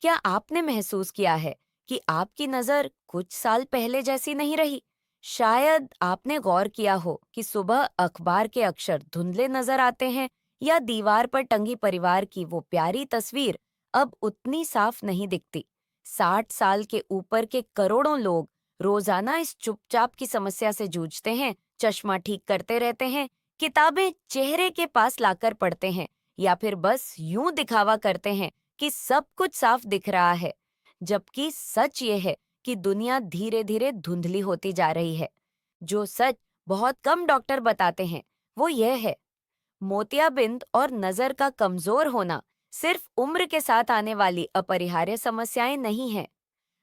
क्या आपने महसूस किया है कि आपकी नजर कुछ साल पहले जैसी नहीं रही? शायद आपने गौर किया हो कि सुबह अखबार के अक्षर धुंधले नजर आते हैं या दीवार पर टंगी परिवार की वो प्यारी तस्वीर अब उतनी साफ नहीं दिखती। 60 साल के ऊपर के करोड़ों लोग रोजाना इस चुपचाप की समस्या से जूझते हैं, चश्मा ठीक करते रहते हैं, किताबें चेहरे के पास लाकर पढ़ते हैं या फिर बस यूं दिखावा करते हैं कि सब कुछ साफ दिख रहा है, जबकि सच ये है कि दुनिया धीरे धीरे धुंधली होती जा रही है। जो सच बहुत कम डॉक्टर बताते हैं वो यह है, मोतियाबिंद और नजर का कमजोर होना सिर्फ उम्र के साथ आने वाली अपरिहार्य समस्याएं नहीं हैं।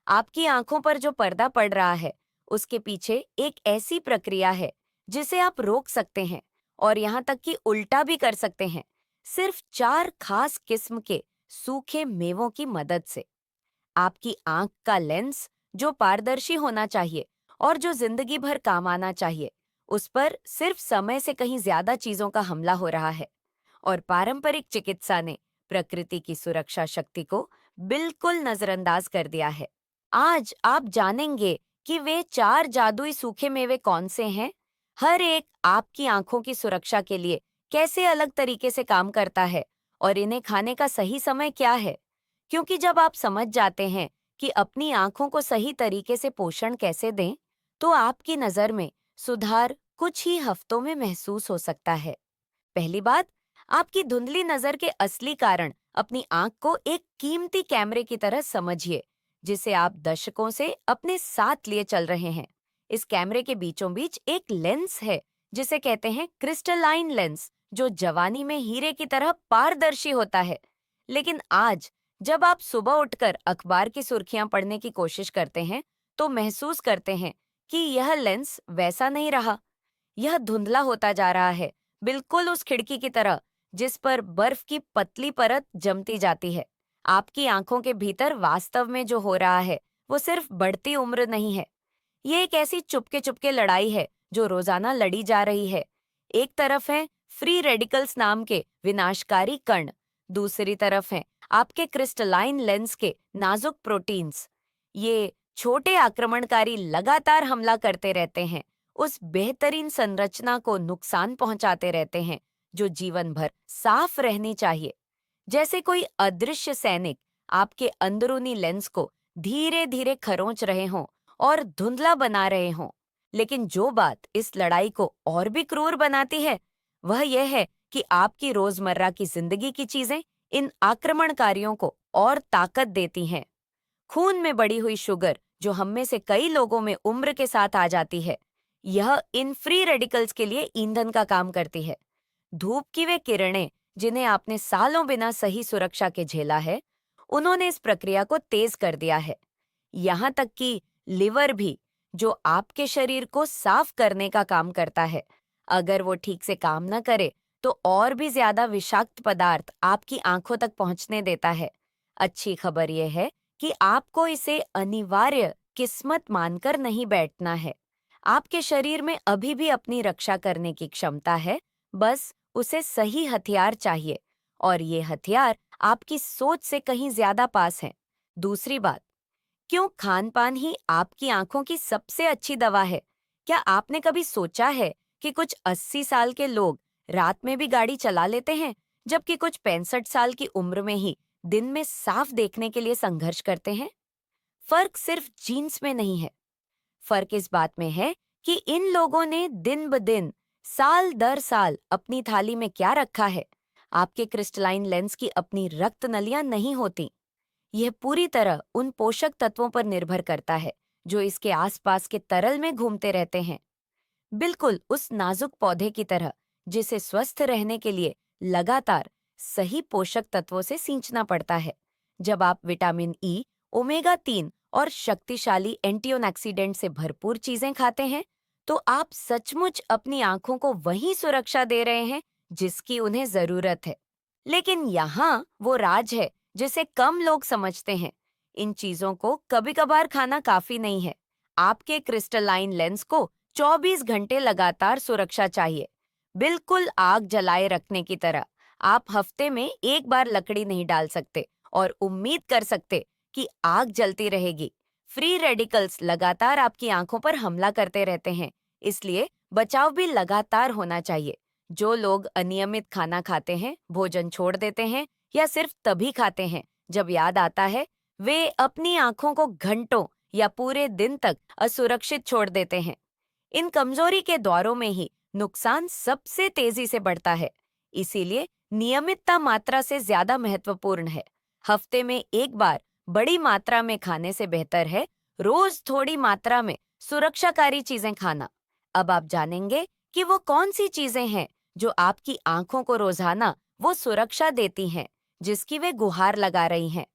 आपकी आंखों पर जो पर्दा पड़ रहा है उसके पीछे एक ऐसी प्रक्रिया है जिसे आप रोक सकते हैं और यहाँ तक कि उल्टा भी कर सकते हैं, सिर्फ 4 खास किस्म के सूखे मेवों की मदद से। आपकी आंख का लेंस जो पारदर्शी होना चाहिए और जो जिंदगी भर काम आना चाहिए, उस पर सिर्फ समय से कहीं ज्यादा चीजों का हमला हो रहा है और पारंपरिक चिकित्सा ने प्रकृति की सुरक्षा शक्ति को बिल्कुल नजरअंदाज कर दिया है। आज आप जानेंगे कि वे 4 जादुई सूखे मेवे कौन से हैं, हर एक आपकी आंखों की सुरक्षा के लिए कैसे अलग तरीके से काम करता है और इन्हें खाने का सही समय क्या है। क्योंकि जब आप समझ जाते हैं कि अपनी आंखों को सही तरीके से पोषण कैसे दें, तो आपकी नजर में सुधार कुछ ही हफ्तों में महसूस हो सकता है। पहली बात, आपकी धुंधली नजर के असली कारण अपनी आंख को एक कीमती कैमरे की तरह समझिए, जिसे आप दशकों से अपने साथ लिए चल रहे हैं। इस कैमरे के बीचों बीच एक लेंस है जिसे कहते हैं क्रिस्टलाइन लेंस, जो जवानी में हीरे की तरह पारदर्शी होता है। लेकिन आज जब आप सुबह उठकर अखबार की सुर्खियां पढ़ने की कोशिश करते हैं, तो महसूस करते हैं कि यह लेंस वैसा नहीं रहा। यह धुंधला होता जा रहा है, बिल्कुल उस खिड़की की तरह जिस पर बर्फ की पतली परत जमती जाती है। आपकी आंखों के भीतर वास्तव में जो हो रहा है वो सिर्फ बढ़ती उम्र नहीं है, ये एक ऐसी चुपके चुपके लड़ाई है जो रोजाना लड़ी जा रही है। एक तरफ है फ्री रेडिकल्स नाम के विनाशकारी कण, दूसरी तरफ है आपके क्रिस्टलाइन लेंस के नाजुक प्रोटीन्स। ये छोटे आक्रमणकारी लगातार हमला करते रहते हैं, उस बेहतरीन संरचना को नुकसान पहुंचाते रहते हैं जो जीवन भर साफ रहनी चाहिए। जैसे कोई अदृश्य सैनिक आपके अंदरूनी लेंस को धीरे धीरे खरोंच रहे हों और धुंधला बना रहे हों। लेकिन जो बात इस लड़ाई को और भी क्रूर बनाती है वह यह है कि आपकी रोजमर्रा की जिंदगी की चीजें इन आक्रमणकारियों को और ताकत देती हैं। खून में बढ़ी हुई शुगर जो हम में से कई लोगों में उम्र के साथ आ जाती है, यह इन फ्री रेडिकल्स के लिए ईंधन का काम करती है। धूप की वे किरणें जिन्हें आपने सालों बिना सही सुरक्षा के झेला है, उन्होंने इस प्रक्रिया को तेज कर दिया है। यहाँ तक कि लिवर भी, जो आपके शरीर को साफ करने का काम करता है, अगर वो ठीक से काम न करे तो और भी ज्यादा विषाक्त पदार्थ आपकी आंखों तक पहुंचने देता है। अच्छी खबर यह है कि आपको इसे अनिवार्य किस्मत मानकर नहीं बैठना है। आपके शरीर में अभी भी अपनी रक्षा करने की क्षमता है, बस उसे सही हथियार चाहिए और ये हथियार आपकी सोच से कहीं ज्यादा पास है। दूसरी बात, क्यों खान-पान ही आपकी आंखों की सबसे अच्छी दवा है? क्या आपने कभी सोचा है कि कुछ 80 साल के लोग रात में भी गाड़ी चला लेते हैं, जबकि कुछ 65 साल की उम्र में ही दिन में साफ देखने के लिए संघर्ष करते हैं? फर्क सिर्फ जीन्स में नहीं है। फर्क इस बात में है कि इन लोगों ने दिन ब दिन, साल दर साल अपनी थाली में क्या रखा है। आपके क्रिस्टलाइन लेंस की अपनी रक्त नलियां नहीं होती। यह पूरी तरह उन पोषक तत्वों पर निर्भर करता है जो इसके आसपास के तरल में घूमते रहते हैं, बिल्कुल उस नाजुक पौधे की तरह जिसे स्वस्थ रहने के लिए लगातार सही पोषक तत्वों से सींचना पड़ता है। जब आप विटामिन ई, ओमेगा 3 और शक्तिशाली एंटीऑक्सीडेंट से भरपूर चीजें खाते हैं, तो आप सचमुच अपनी आंखों को वही सुरक्षा दे रहे हैं जिसकी उन्हें जरूरत है। लेकिन यहाँ वो राज है जिसे कम लोग समझते हैं। इन चीजों को कभी-कभार खाना काफी नहीं है। आपके क्रिस्टलाइन लेंस को 24 घंटे लगातार सुरक्षा चाहिए, बिल्कुल आग जलाए रखने की तरह। आप हफ्ते में एक बार लकड़ी नहीं डाल सकते और उम्मीद कर सकते कि आग जलती रहेगी। फ्री रेडिकल्स लगातार आपकी आंखों पर हमला करते रहते हैं, इसलिए बचाव भी लगातार होना चाहिए। जो लोग अनियमित खाना खाते हैं, भोजन छोड़ देते हैं या सिर्फ तभी खाते हैं जब याद आता है, वे अपनी आंखों को घंटों या पूरे दिन तक असुरक्षित छोड़ देते हैं। इन कमजोरी के दौरों में ही नुकसान सबसे तेजी से बढ़ता है। इसीलिए नियमितता मात्रा से ज्यादा महत्वपूर्ण है। हफ्ते में एक बार बड़ी मात्रा में खाने से बेहतर है रोज थोड़ी मात्रा में सुरक्षाकारी चीजें खाना। अब आप जानेंगे कि वो कौन सी चीजें हैं जो आपकी आंखों को रोजाना वो सुरक्षा देती हैं जिसकी वे गुहार लगा रही हैं।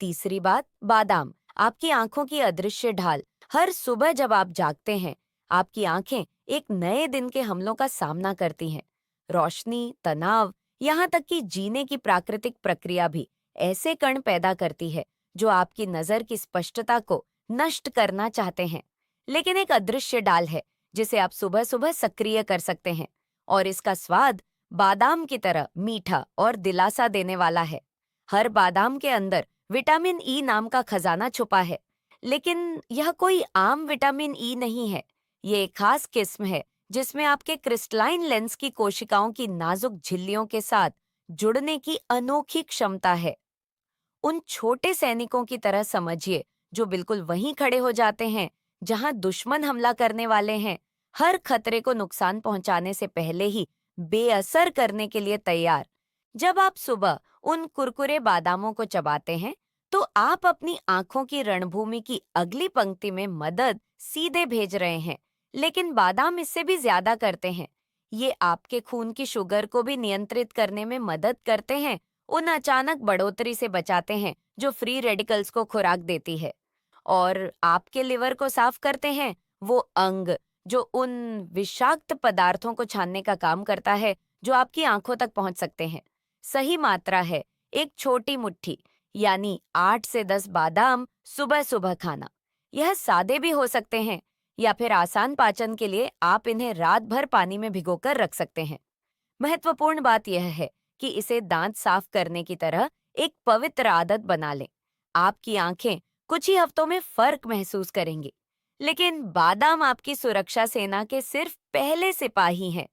तीसरी बात, बादाम आपकी आंखों की अदृश्य ढाल। हर सुबह जब आप जागते हैं, आपकी आंखें एक नए दिन के हमलों का सामना करती हैं। रोशनी, तनाव, यहाँ तक कि जीने की प्राकृतिक प्रक्रिया भी ऐसे कण पैदा करती है जो आपकी नजर की स्पष्टता को नष्ट करना चाहते हैं। लेकिन एक अदृश्य डाल है जिसे आप सुबह सुबह सक्रिय कर सकते हैं, और इसका स्वाद बादाम की तरह मीठा और दिलासा देने वाला है। हर बादाम के अंदर विटामिन ई नाम का खजाना छुपा है, लेकिन यह कोई आम विटामिन ई नहीं है। ये एक खास किस्म है जिसमें आपके क्रिस्टलाइन लेंस की कोशिकाओं की नाजुक झिल्लियों के साथ जुड़ने की अनोखी क्षमता है। उन छोटे सैनिकों की तरह समझिए जो बिल्कुल वहीं खड़े हो जाते हैं जहां दुश्मन हमला करने वाले हैं, हर खतरे को नुकसान पहुंचाने से पहले ही बेअसर करने के लिए तैयार। जब आप सुबह उन कुरकुरे बादामों को चबाते हैं, तो आप अपनी आंखों की रणभूमि की अगली पंक्ति में मदद सीधे भेज रहे हैं। लेकिन बादाम इससे भी ज्यादा करते हैं। ये आपके खून की शुगर को भी नियंत्रित करने में मदद करते हैं, उन अचानक बढ़ोतरी से बचाते हैं जो फ्री रेडिकल्स को खुराक देती है, और आपके लिवर को साफ करते हैं, वो अंग जो उन विषाक्त पदार्थों को छानने का काम करता है जो आपकी आंखों तक पहुंच सकते हैं। सही मात्रा है एक छोटी मुट्ठी, यानी 8 से 10 बादाम सुबह सुबह खाना। यह सादे भी हो सकते हैं, या फिर आसान पाचन के लिए आप इन्हें रात भर पानी में भिगोकर रख सकते हैं। महत्वपूर्ण बात यह है कि इसे दांत साफ करने की तरह एक पवित्र आदत बना लें। आपकी आंखें कुछ ही हफ्तों में फर्क महसूस करेंगी। लेकिन बादाम आपकी सुरक्षा सेना के सिर्फ पहले सिपाही हैं।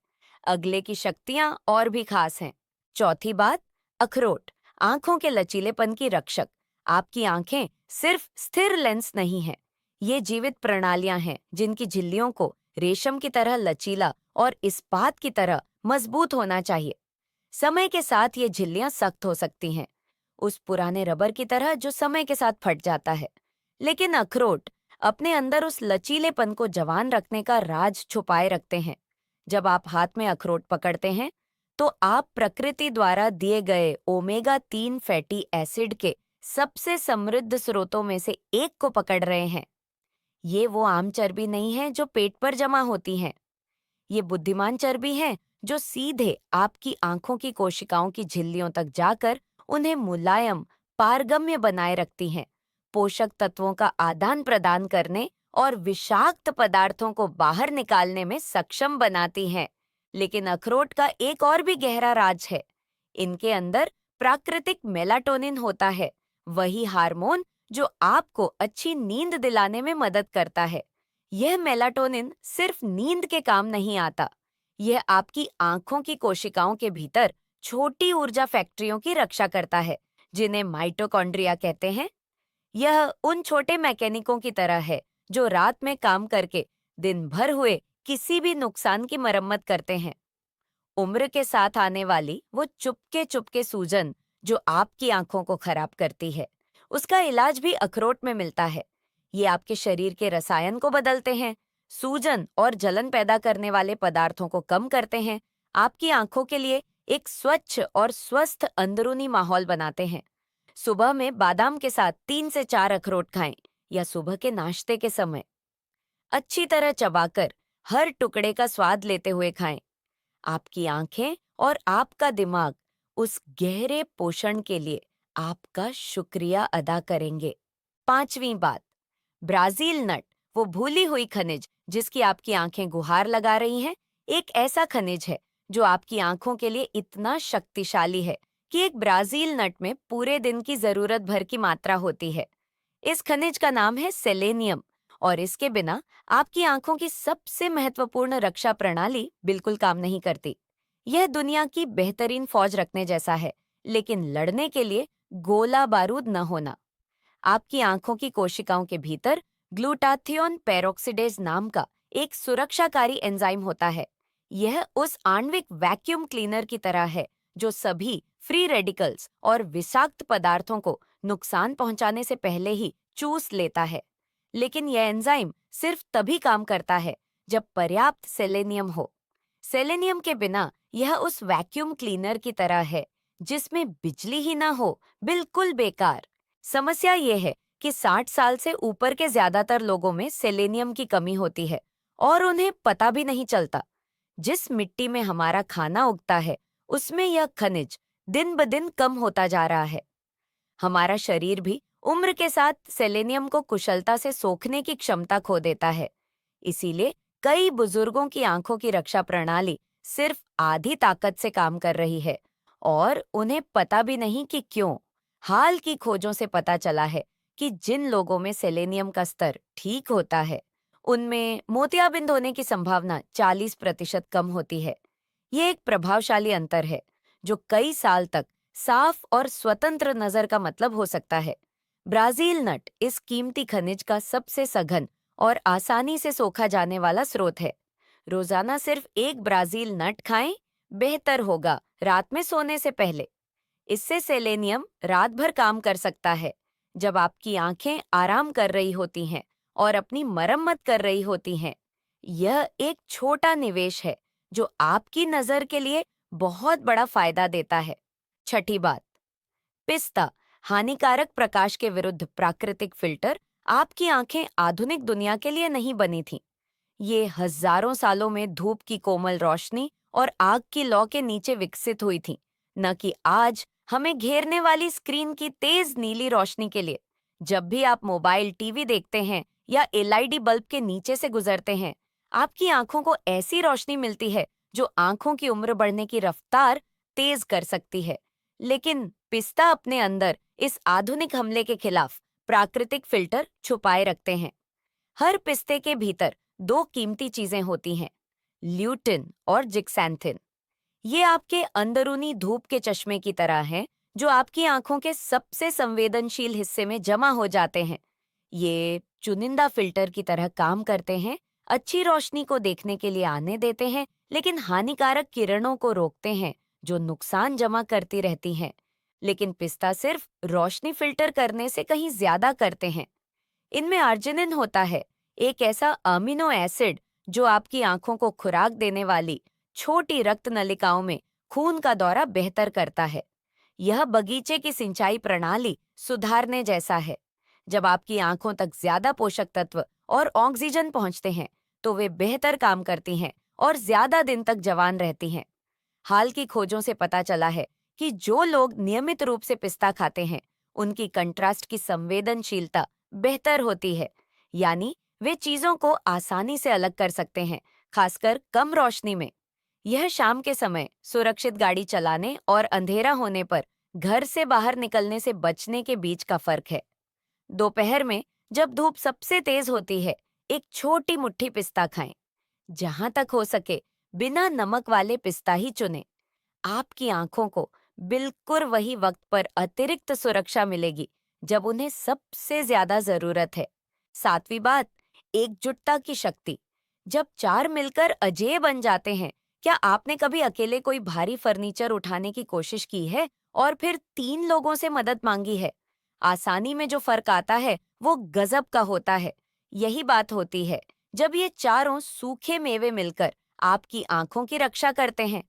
अगले की शक्तियां और भी खास हैं। चौथी बात, अखरोट आंखों के लचीलेपन की रक्षक। आपकी आंखें सिर्फ स्थिर लेंस नहीं हैं, ये जीवित प्रणालियां हैं जिनकी झिल्लियों को रेशम की तरह लचीला और इस्पात की तरह मजबूत होना चाहिए। समय के साथ ये झिल्लियां सख्त हो सकती हैं, उस पुराने रबर की तरह जो समय के साथ फट जाता है। लेकिन अखरोट अपने अंदर उस लचीलेपन को जवान रखने का राज छुपाए रखते हैं। जब आप हाथ में अखरोट पकड़ते हैं, तो आप प्रकृति द्वारा दिए गए ओमेगा 3 फैटी एसिड के सबसे समृद्ध स्रोतों में से एक को पकड़ रहे हैं। ये वो आम चर्बी नहीं है जो पेट पर जमा होती है। ये बुद्धिमान चर्बी है जो सीधे आपकी आंखों की कोशिकाओं की झिल्लियों तक जाकर उन्हें मुलायम, पारगम्य बनाए रखती हैं, पोषक तत्वों का आदान प्रदान करने और विषाक्त पदार्थों को बाहर निकालने में सक्षम बनाती हैं। लेकिन अखरोट का एक और भी गहरा राज है। इनके अंदर प्राकृतिक मेलाटोनिन होता है, वही हार्मोन जो आपको अच्छी नींद दिलाने में मदद करता है। यह मेलाटोनिन सिर्फ नींद के काम नहीं आता, यह आपकी आंखों की कोशिकाओं के भीतर छोटी ऊर्जा फैक्ट्रियों की रक्षा करता है, जिन्हें माइटोकॉन्ड्रिया कहते हैं। यह उन छोटे मैकेनिकों की तरह है जो रात में काम करके दिन भर हुए किसी भी नुकसान की मरम्मत करते हैं। उम्र के साथ आने वाली वो चुपके चुपके सूजन जो आपकी आंखों को खराब करती है, उसका इलाज भी अखरोट में मिलता है। ये आपके शरीर के रसायन को बदलते हैं, सूजन और जलन पैदा करने वाले पदार्थों को कम करते हैं, आपकी आंखों के लिए एक स्वच्छ और स्वस्थ अंदरूनी माहौल बनाते हैं। सुबह में बादाम के साथ 3 से 4 अखरोट खाएं, या सुबह के नाश्ते के समय अच्छी तरह चबाकर हर टुकड़े का स्वाद लेते हुए खाएं। आपकी आंखें और आपका दिमाग उस गहरे पोषण के लिए आपका शुक्रिया अदा करेंगे। पांचवी बात, ब्राजील नट, वो भूली हुई खनिज जिसकी आपकी आंखें गुहार लगा रही हैं, एक ऐसा खनिज है जो आपकी आंखों के लिए इतना शक्तिशाली है कि एक ब्राजील नट में पूरे दिन की जरूरत भर की मात्रा होती है। इस खनिज का नाम है सेलेनियम और इसके बिना आपकी आंखों की सबसे महत्वपूर्ण रक्षा प्रणाली बिल्कुल काम नहीं करती। यह दुनिया की बेहतरीन फौज रखने जैसा है, लेकिन लड़ने के लिए गोला बारूद न होना। आपकी आंखों की कोशिकाओं के भीतर ग्लूटाथियोन पेरोक्सिडेज नाम का एक सुरक्षाकारी एंजाइम होता है। यह उस आणविक वैक्यूम क्लीनर की तरह है जो सभी फ्री रेडिकल्स और विषाक्त पदार्थों को नुकसान पहुंचाने से पहले ही चूस लेता है। लेकिन यह एंजाइम सिर्फ तभी काम करता है जब पर्याप्त सेलेनियम हो। सेलेनियम के बिना यह उस वैक्यूम क्लीनर की तरह है जिसमें बिजली ही ना हो, बिल्कुल बेकार। समस्या ये है कि 60 साल से ऊपर के ज्यादातर लोगों में सेलेनियम की कमी होती है और उन्हें पता भी नहीं चलता। जिस मिट्टी में हमारा खाना उगता है, उसमें यह खनिज दिन ब दिन कम होता जा रहा है। हमारा शरीर भी उम्र के साथ सेलेनियम को कुशलता से सोखने की क्षमता खो देता है। इसीलिए कई बुजुर्गों की आंखों की रक्षा प्रणाली सिर्फ आधी ताकत से काम कर रही है और उन्हें पता भी नहीं कि क्यों। हाल की खोजों से पता चला है कि जिन लोगों में सेलेनियम का स्तर ठीक होता है, उनमें मोतियाबिंद होने की संभावना 40% कम होती है। ये एक प्रभावशाली अंतर है जो कई साल तक साफ और स्वतंत्र नजर का मतलब हो सकता है। ब्राजील नट इस कीमती खनिज का सबसे सघन और आसानी से सोखा जाने वाला स्रोत है। रोजाना सिर्फ एक ब्राजील नट खाएं, बेहतर होगा रात में सोने से पहले। इससे सेलेनियम रात भर काम कर सकता है, जब आपकी आंखें आराम कर रही होती हैं और अपनी मरम्मत कर रही होती हैं। यह एक छोटा निवेश है जो आपकी नजर के लिए बहुत बड़ा फायदा देता है। छठी बात, पिस्ता हानिकारक प्रकाश के विरुद्ध प्राकृतिक फिल्टर आपकी आंखें आधुनिक दुनिया के लिए नहीं बनी थीं। ये हजारों सालों में धूप की कोमल रोशनी और आग की लौ के नीचे विकसित हुई थी, न कि आज हमें घेरने वाली स्क्रीन की तेज नीली रोशनी के लिए। जब भी आप मोबाइल टीवी देखते हैं या एलईडी बल्ब के नीचे से गुजरते हैं, आपकी आंखों को ऐसी रोशनी मिलती है जो आंखों की उम्र बढ़ने की रफ्तार तेज कर सकती है। लेकिन पिस्ता अपने अंदर इस आधुनिक हमले के खिलाफ प्राकृतिक फिल्टर छुपाए रखते हैं। हर पिस्ते के भीतर दो कीमती चीजें होती हैं, ल्यूटिन और जिक्सैंथिन। ये आपके अंदरूनी धूप के चश्मे की तरह हैं, जो आपकी आंखों के सबसे संवेदनशील हिस्से में जमा हो जाते हैं। ये चुनिंदा फिल्टर की तरह काम करते हैं, अच्छी रोशनी को देखने के लिए आने देते हैं, लेकिन हानिकारक किरणों को रोकते हैं जो नुकसान जमा करती रहती हैं। लेकिन पिस्ता सिर्फ रोशनी फिल्टर करने से कहीं ज्यादा करते हैं। इनमें आर्जिनिन होता है, एक ऐसा अमीनो एसिड जो आपकी आंखों को खुराक देने वाली छोटी रक्त नलिकाओं में खून का दौरा बेहतर करता है। यह बगीचे की सिंचाई प्रणाली सुधारने जैसा है। जब आपकी आंखों तक ज्यादा पोषक तत्व और ऑक्सीजन पहुंचते हैं, तो वे बेहतर काम करती हैं और ज्यादा दिन तक जवान रहती हैं। हाल की खोजों से पता चला है कि जो लोग नियमित रूप से पिस्ता खाते हैं, उनकी कंट्रास्ट की संवेदनशीलता बेहतर होती है, यानी वे चीजों को आसानी से अलग कर सकते हैं, खासकर कम रोशनी में। यह शाम के समय सुरक्षित गाड़ी चलाने और अंधेरा होने पर घर से बाहर निकलने से बचने के बीच का फर्क है। दोपहर में जब धूप सबसे तेज होती है, एक छोटी मुट्ठी पिस्ता खाएं। जहां तक हो सके बिना नमक वाले पिस्ता ही चुनें। आपकी आंखों को बिल्कुल वही वक्त पर अतिरिक्त सुरक्षा मिलेगी जब उन्हें सबसे ज्यादा जरूरत है। सातवीं बात, एकजुटता की शक्ति। जब चार मिलकर अजेय बन जाते हैं। क्या आपने कभी अकेले कोई भारी फर्नीचर उठाने की कोशिश की है और फिर 3 लोगों से मदद मांगी है? आसानी में जो फर्क आता है वो गजब का होता है। यही बात होती है जब ये चारों सूखे मेवे मिलकर आपकी आंखों की रक्षा करते हैं।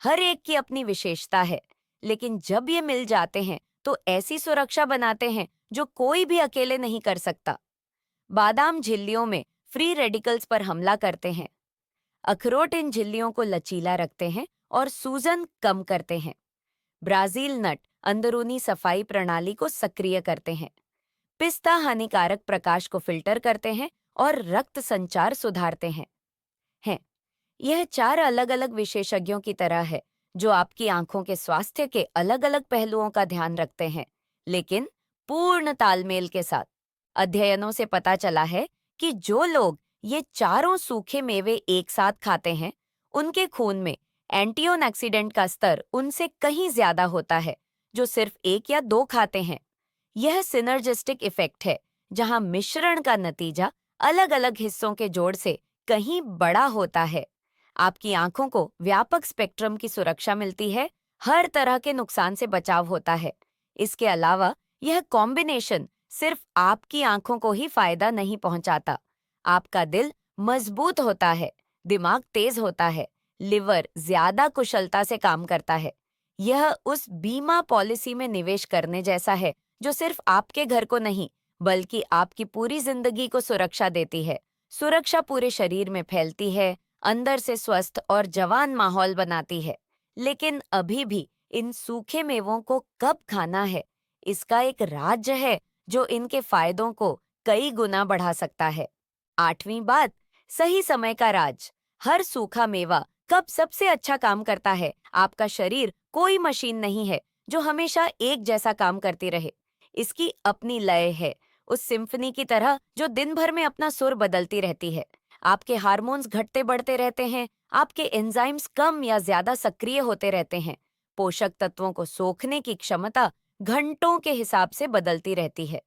हर एक की अपनी विशेषता है, लेकिन जब ये मिल जाते हैं तो ऐसी सुरक्षा बनाते हैं जो कोई भी अकेले नहीं कर सकता। बादाम झिल्लियों में फ्री रेडिकल्स पर हमला करते हैं। अखरोट इन झिल्लियों को लचीला रखते हैं और सूजन कम करते हैं। ब्राजील नट अंदरूनी सफाई प्रणाली को सक्रिय करते हैं। पिस्ता हानिकारक प्रकाश को फिल्टर करते हैं और रक्त संचार सुधारते हैं। यह चार अलग अलग विशेषज्ञों की तरह है जो आपकी आंखों के स्वास्थ्य के अलग-अलग पहलुओं का ध्यान रखते हैं, लेकिन पूर्ण तालमेल के साथ। अध्ययनों से पता चला है कि जो लोग ये चारों सूखे मेवे एक साथ खाते हैं, उनके खून में एंटीऑक्सीडेंट का स्तर उनसे कहीं ज्यादा होता है, जो सिर्फ एक या दो खाते हैं। यह सिनर्जिस्टिक इफेक्ट है, जहां मिश्रण का नतीजा अलग-अलग हिस्सों के जोड़ से कहीं बड़ा होता है। आपकी आंखों को व्यापक स्पेक्ट्रम की सुरक्षा मिलती है, हर तरह के नुकसान से बचाव होता है। इसके अलावा यह कॉम्बिनेशन सिर्फ आपकी आंखों को ही फायदा नहीं पहुंचाता। आपका दिल मजबूत होता है, दिमाग तेज होता है, लिवर ज्यादा कुशलता से काम करता है। यह उस बीमा पॉलिसी में निवेश करने जैसा है जो सिर्फ आपके घर को नहीं, बल्कि आपकी पूरी जिंदगी को सुरक्षा देती है। सुरक्षा पूरे शरीर में फैलती है, अंदर से स्वस्थ और जवान माहौल बनाती है। लेकिन अभी भी इन सूखे मेवों को कब खाना है, इसका एक राज है जो इनके फायदों को कई गुना बढ़ा सकता है। आठवीं बात, सही समय का राज। हर सूखा मेवा कब सबसे अच्छा काम करता है। आपका शरीर कोई मशीन नहीं है जो हमेशा एक जैसा काम करती रहे। इसकी अपनी लय है, उस सिम्फनी की तरह जो दिन भर में अपना सुर बदलती रहती है। आपके हार्मोन्स घटते बढ़ते रहते हैं, आपके एंजाइम्स कम या ज्यादा सक्रिय होते रहते हैं। पोषक तत्वों को सोखने की क्षमता घंटों के हिसाब से बदलती रहती है।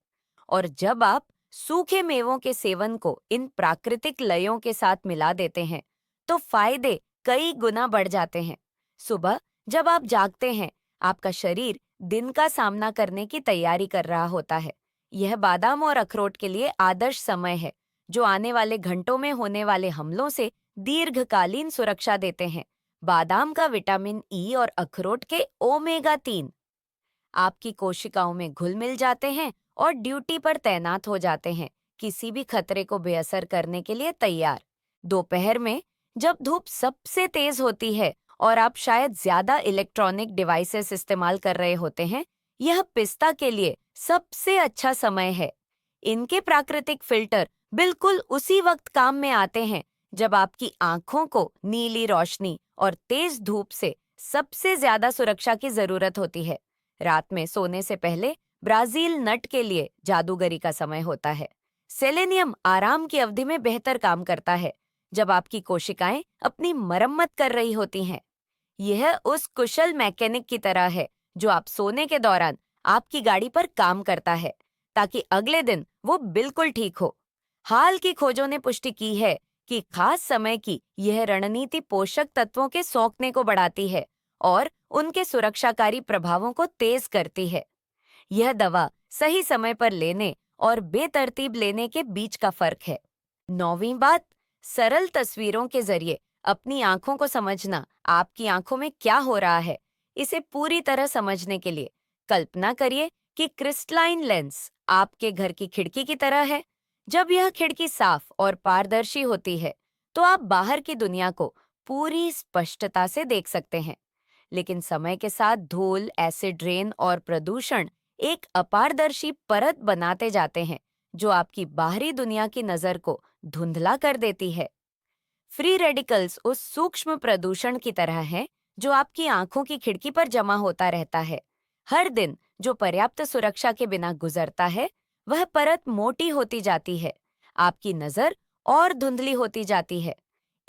और जब आप सूखे मेवों के सेवन को इन प्राकृतिक लयों के साथ मिला देते हैं, तो फायदे कई गुना बढ़ जाते हैं। सुबह जब आप जागते हैं, आपका शरीर दिन का सामना करने की तैयारी कर रहा होता है। यह बादाम और अखरोट के लिए आदर्श समय है, जो आने वाले घंटों में होने वाले हमलों से दीर्घकालीन सुरक्षा देते हैं। बादाम का विटामिन ई और अखरोट के ओमेगा 3 आपकी कोशिकाओं में घुल मिल जाते हैं और ड्यूटी पर तैनात हो जाते हैं, किसी भी खतरे को बेअसर करने के लिए तैयार। दोपहर में जब धूप सबसे तेज होती है और आप शायद ज्यादा इलेक्ट्रॉनिक डिवाइसेस इस्तेमाल कर रहे होते हैं, यह पिस्ता के लिए सबसे अच्छा समय है। इनके प्राकृतिक फिल्टर बिल्कुल उसी वक्त काम में आते हैं जब आपकी आंखों को नीली रोशनी और तेज धूप से सबसे ज्यादा सुरक्षा की जरूरत होती है। रात में सोने से पहले ब्राजील नट के लिए जादूगरी का समय होता है। सेलेनियम आराम की अवधि में बेहतर काम करता है, जब आपकी कोशिकाएं अपनी मरम्मत कर रही होती हैं। यह उस कुशल मैकेनिक की तरह है जो आप सोने के दौरान आपकी गाड़ी पर काम करता है, ताकि अगले दिन वो बिल्कुल ठीक हो। हाल की खोजों ने पुष्टि की है कि खास समय की यह रणनीति पोषक तत्वों के सोखने को बढ़ाती है और उनके सुरक्षाकारी प्रभावों को तेज करती है। यह दवा सही समय पर लेने और बेतरतीब लेने के बीच का फर्क है। नौवीं बात, सरल तस्वीरों के जरिए अपनी आंखों को समझना। आपकी आंखों में क्या हो रहा है, इसे पूरी तरह समझने के लिए कल्पना करिए कि क्रिस्टलाइन लेंस आपके घर की खिड़की की तरह है। जब यह खिड़की साफ और पारदर्शी होती है, तो आप बाहर की दुनिया को पूरी स्पष्टता से देख सकते हैं। लेकिन समय के साथ धूल, एसिड रेन और प्रदूषण एक अपारदर्शी परत बनाते जाते हैं, जो आपकी बाहरी दुनिया की नजर को धुंधला कर देती है। फ्री रेडिकल्स उस सूक्ष्म प्रदूषण की तरह हैं जो आपकी आंखों की खिड़की पर जमा होता रहता है। हर दिन जो पर्याप्त सुरक्षा के बिना गुजरता है, वह परत मोटी होती जाती है, आपकी नजर और धुंधली होती जाती है।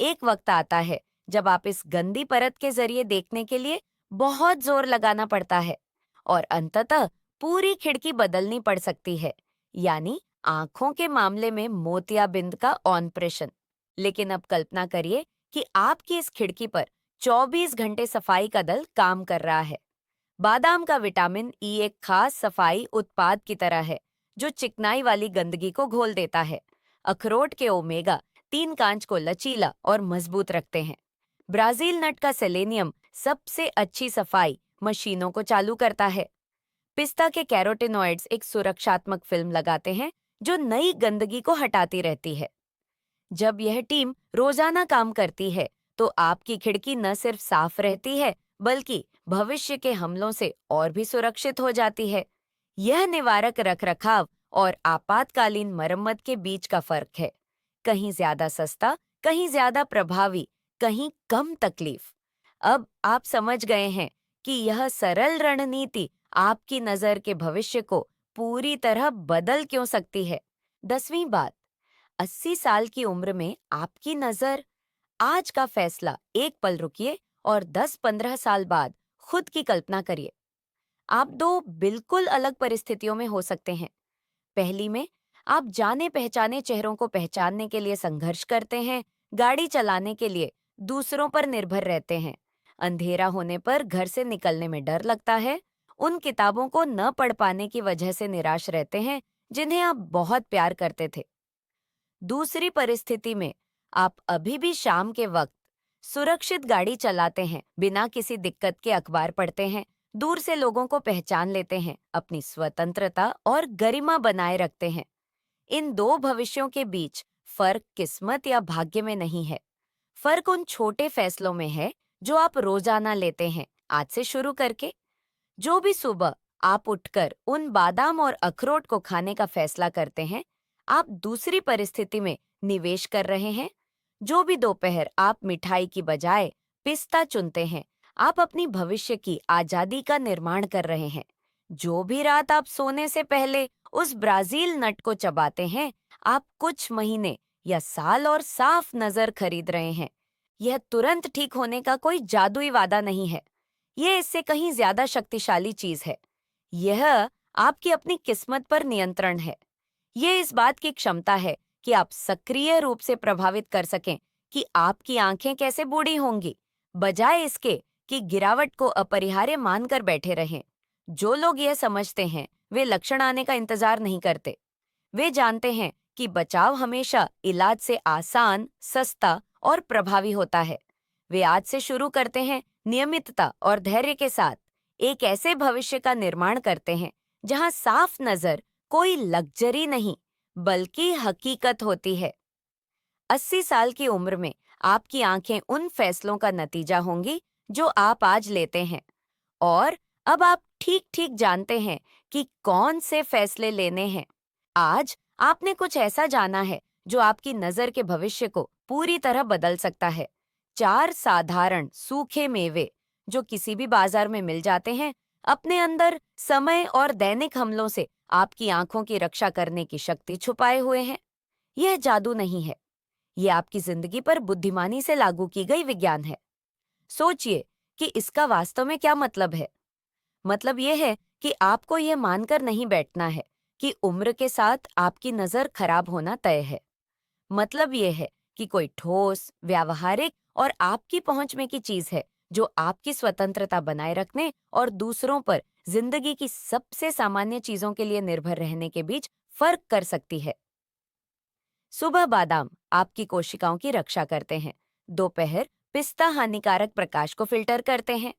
एक वक्त आता है जब आप इस गंदी परत के जरिए देखने के लिए बहुत जोर लगाना पड़ता है और अंततः पूरी खिड़की बदलनी पड़ सकती है, यानी आंखों के मामले में मोतियाबिंद का ऑपरेशन। लेकिन अब कल्पना करिए कि आपकी इस खिड़की पर 24 घंटे सफाई का दल काम कर रहा है। बादाम का विटामिन ई एक खास सफाई उत्पाद की तरह है जो चिकनाई वाली गंदगी को घोल देता है। अखरोट के ओमेगा 3 कांच को लचीला और मजबूत रखते हैं। ब्राजील नट का सेलेनियम सबसे अच्छी सफाई मशीनों को चालू करता है। पिस्ता के कैरोटीनॉइड्स एक सुरक्षात्मक फिल्म लगाते हैं जो नई गंदगी को हटाती रहती है। जब यह टीम रोजाना काम करती है, तो आपकी खिड़की न सिर्फ साफ रहती है, बल्कि भविष्य के हमलों से और भी सुरक्षित हो जाती है। यह निवारक रखरखाव और आपातकालीन मरम्मत के बीच का फर्क है। कहीं ज्यादा सस्ता, कहीं ज्यादा प्रभावी, कहीं कम तकलीफ। अब आप समझ गए हैं कि यह सरल रणनीति आपकी नजर के भविष्य को पूरी तरह बदल क्यों सकती है। 10वीं बात, 80 साल की उम्र में आपकी नजर। आज का फैसला एक पल रुकिए और 10-15 साल बाद खुद की कल्पना करिए। आप दो बिल्कुल अलग परिस्थितियों में हो सकते हैं। पहली में आप जाने पहचाने चेहरों को पहचानने के लिए संघर्ष करते हैं, गाड़ी चलाने के लिए दूसरों पर निर्भर रहते हैं, अंधेरा होने पर घर से निकलने में डर लगता है, उन किताबों को न पढ़ पाने की वजह से निराश रहते हैं जिन्हें आप बहुत प्यार करते थे। दूसरी परिस्थिति में आप अभी भी शाम के वक्त सुरक्षित गाड़ी चलाते हैं, बिना किसी दिक्कत के अखबार पढ़ते हैं, दूर से लोगों को पहचान लेते हैं, अपनी स्वतंत्रता और गरिमा बनाए रखते हैं। इन दो भविष्यों के बीच फर्क किस्मत या भाग्य में नहीं है। फर्क उन छोटे फैसलों में है जो आप रोजाना लेते हैं, आज से शुरू करके। जो भी सुबह आप उठकर उन बादाम और अखरोट को खाने का फैसला करते हैं, आप दूसरी परिस्थिति में निवेश कर रहे हैं। जो भी दोपहर आप मिठाई की बजाय पिस्ता चुनते हैं, आप अपनी भविष्य की आजादी का निर्माण कर रहे हैं। जो भी रात आप सोने से पहले उस ब्राजील नट को चबाते हैं, आप कुछ महीने या साल और साफ नजर खरीद रहे हैं। यह तुरंत ठीक होने का कोई जादुई वादा नहीं है। यह इससे कहीं ज्यादा शक्तिशाली चीज है। यह आपकी अपनी किस्मत पर नियंत्रण है। ये इस बात की क्षमता है कि आप सक्रिय रूप से प्रभावित कर सकें कि आपकी आंखें कैसे बूढ़ी होंगी, बजाय इसके कि गिरावट को अपरिहार्य मानकर बैठे रहें। जो लोग यह समझते हैं, वे लक्षण आने का इंतजार नहीं करते। वे जानते हैं कि बचाव हमेशा इलाज से आसान, सस्ता और प्रभावी होता है। वे आज से शुरू करते हैं, नियमितता और धैर्य के साथ एक ऐसे भविष्य का निर्माण करते हैं जहां साफ नजर कोई लग्जरी नहीं, बल्कि हकीकत होती है। 80 साल की उम्र में आपकी आंखें उन फैसलों का नतीजा होंगी जो आप आज लेते हैं। और अब आप ठीक ठीक जानते हैं कि कौन से फैसले लेने हैं। आज आपने कुछ ऐसा जाना है जो आपकी नजर के भविष्य को पूरी तरह बदल सकता है। 4 साधारण सूखे मेवे जो किसी भी बाजार में मिल जाते हैं, अपने अंदर समय और दैनिक हमलों से आपकी आंखों की रक्षा करने की शक्ति छुपाए हुए हैं। यह जादू नहीं है, यह आपकी जिंदगी पर बुद्धिमानी से लागू की गई विज्ञान है। सोचिए कि इसका वास्तव में क्या मतलब है। मतलब यह है कि आपको यह मानकर नहीं बैठना है कि उम्र के साथ आपकी नजर खराब होना तय है। मतलब यह है कि कोई ठोस, व्यावहारिक और आपकी पहुंच में की चीज है जो आपकी स्वतंत्रता बनाए रखने और दूसरों पर जिंदगी की सबसे सामान्य चीजों के लिए निर्भर रहने के बीच फर्क कर सकती है। सुबह बादाम आपकी कोशिकाओं की रक्षा करते हैं। दोपहर पिस्ता हानिकारक प्रकाश को फिल्टर करते हैं।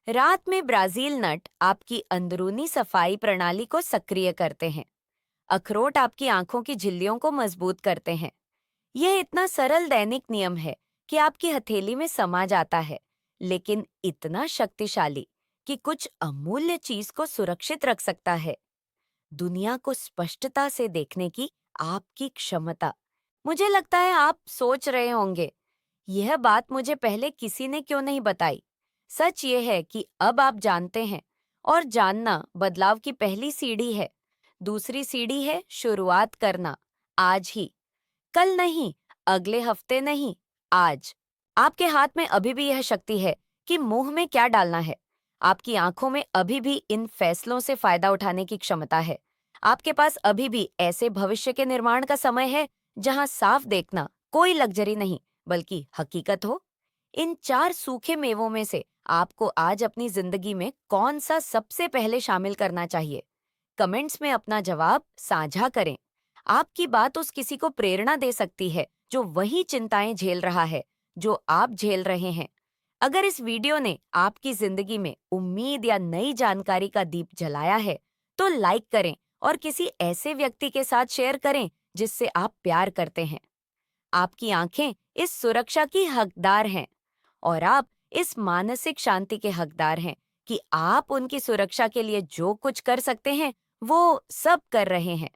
रात में ब्राजील नट आपकी अंदरूनी सफाई प्रणाली को सक्रिय करते हैं। अखरोट आपकी आंखों की झिल्लियों को मजबूत करते हैं। यह इतना सरल दैनिक नियम है कि आपकी हथेली में समा जाता है, लेकिन इतना शक्तिशाली कि कुछ अमूल्य चीज को सुरक्षित रख सकता है। दुनिया को स्पष्टता से देखने की आपकी क्षमता। मुझे लगता है आप सोच रहे होंगे, यह बात मुझे पहले किसी ने क्यों नहीं बताई। सच ये है कि अब आप जानते हैं, और जानना बदलाव की पहली सीढ़ी है। दूसरी सीढ़ी है शुरुआत करना, आज ही। कल नहीं, अगले हफ्ते नहीं, आज। आपके हाथ में अभी भी यह शक्ति है कि मुंह में क्या डालना है। आपकी आंखों में अभी भी इन फैसलों से फायदा उठाने की क्षमता है। आपके पास अभी भी ऐसे भविष्य के निर्माण का समय है जहां साफ देखना कोई लग्जरी नहीं, बल्कि हकीकत हो। इन 4 सूखे मेवों में से आपको आज अपनी जिंदगी में कौन सा सबसे पहले शामिल करना चाहिए? कमेंट्स में अपना जवाब साझा करें। आपकी बात उस किसी को प्रेरणा दे सकती है जो वही चिंताएं झेल रहा है जो आप झेल रहे हैं। अगर इस वीडियो ने आपकी जिंदगी में उम्मीद या नई जानकारी का दीप जलाया है, तो लाइक करें और किसी ऐसे व्यक्ति के साथ शेयर करें जिससे आप प्यार करते हैं। आपकी आंखें इस सुरक्षा की हकदार हैं, और आप इस मानसिक शांति के हकदार हैं कि आप उनकी सुरक्षा के लिए जो कुछ कर सकते हैं, वो सब कर रहे हैं।